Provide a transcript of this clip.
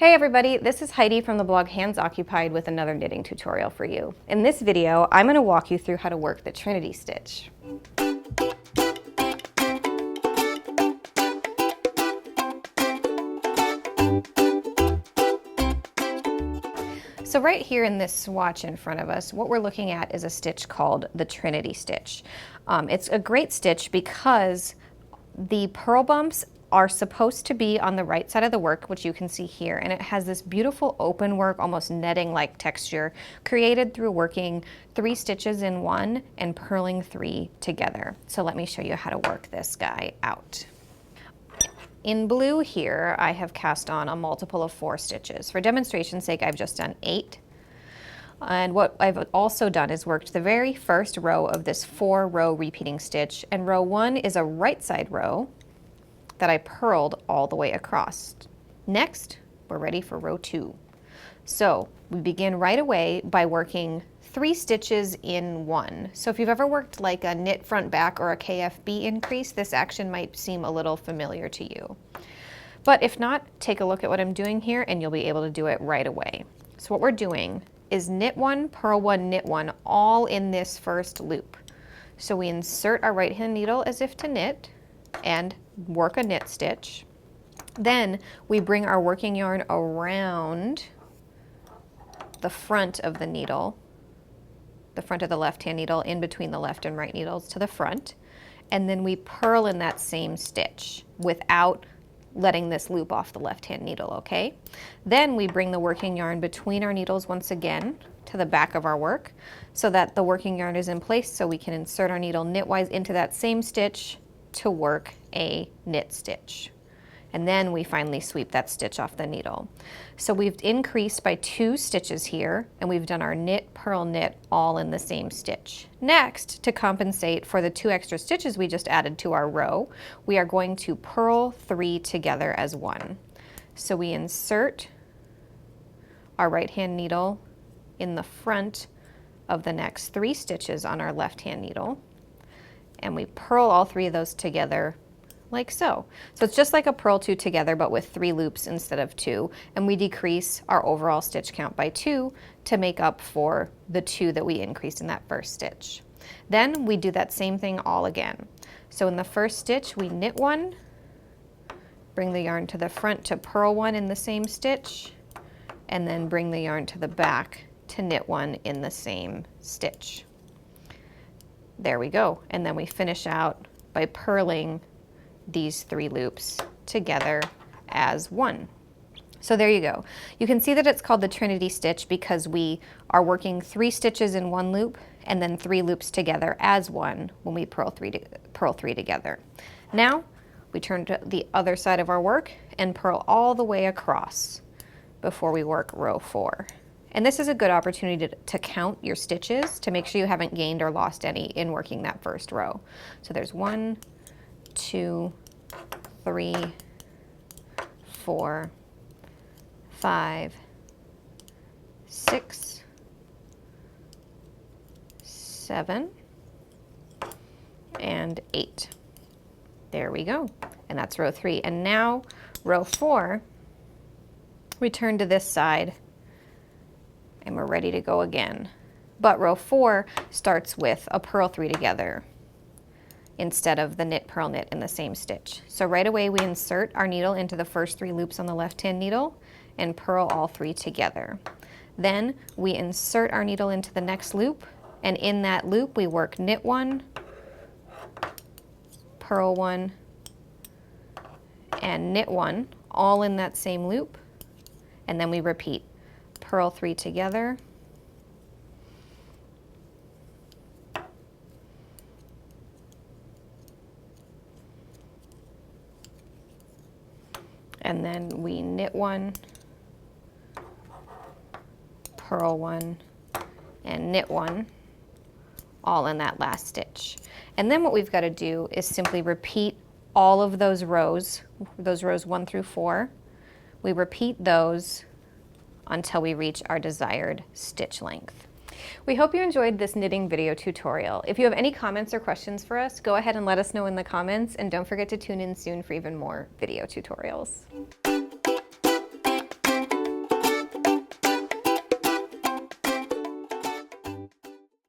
Hey everybody, this is Heidi from the blog Hands Occupied with another knitting tutorial for you. In this video, I'm going to walk you through how to work the Trinity Stitch. So right here in this swatch in front of us, what we're looking at is a stitch called the Trinity Stitch. It's a great stitch because the purl bumps are supposed to be on the right side of the work, which you can see here, and it has this beautiful open work, almost netting-like texture created through working 3 stitches in one and purling 3 together. So let me show you how to work this guy out. In blue here, I have cast on a multiple of 4 stitches. For demonstration's sake, I've just done 8. And what I've also done is worked the very first row of this 4-row repeating stitch, and row 1 is a right side row that I purled all the way across. Next, we're ready for row 2. So we begin right away by working 3 stitches in one. So if you've ever worked like a knit front back or a KFB increase, this action might seem a little familiar to you. But if not, take a look at what I'm doing here and you'll be able to do it right away. So what we're doing is knit 1, purl 1, knit 1, all in this first loop. So we insert our right hand needle as if to knit and work a knit stitch. Then we bring our working yarn around the front of the needle, the front of the left hand needle in between the left and right needles to the front, and then we purl in that same stitch without letting this loop off the left hand needle, okay? Then we bring the working yarn between our needles once again to the back of our work so that the working yarn is in place so we can insert our needle knitwise into that same stitch to work a knit stitch. And then we finally sweep that stitch off the needle. So we've increased by 2 stitches here, and we've done our knit, purl, knit all in the same stitch. Next, to compensate for the 2 extra stitches we just added to our row, we are going to purl 3 together as one. So we insert our right hand needle in the front of the next 3 stitches on our left hand needle, and we purl all 3 of those together like so. So it's just like a purl 2 together, but with 3 loops instead of 2, and we decrease our overall stitch count by 2 to make up for the 2 that we increased in that first stitch. Then we do that same thing all again. So in the first stitch, we knit 1, bring the yarn to the front to purl 1 in the same stitch, and then bring the yarn to the back to knit 1 in the same stitch. There we go. And then we finish out by purling these 3 loops together as one. So there you go. You can see that it's called the Trinity Stitch because we are working 3 stitches in one loop and then 3 loops together as one when we purl 3 together. Now we turn to the other side of our work and purl all the way across before we work row 4. And this is a good opportunity to count your stitches to make sure you haven't gained or lost any in working that first row. So there's 1, 2, 3, 4, 5, 6, 7, and 8. There we go. And that's row 3. And now row 4, we turn to this side and we're ready to go again. But row 4 starts with a purl 3 together instead of the knit, purl, knit in the same stitch. So right away we insert our needle into the first 3 loops on the left hand needle and purl all 3 together. Then we insert our needle into the next loop, and in that loop we work knit 1, purl 1, and knit 1 all in that same loop, and then we repeat purl 3 together, and then we knit 1, purl 1, and knit 1 all in that last stitch. And then what we've got to do is simply repeat all of those rows 1 through 4. We repeat those until we reach our desired stitch length. We hope you enjoyed this knitting video tutorial. If you have any comments or questions for us, go ahead and let us know in the comments, and don't forget to tune in soon for even more video tutorials.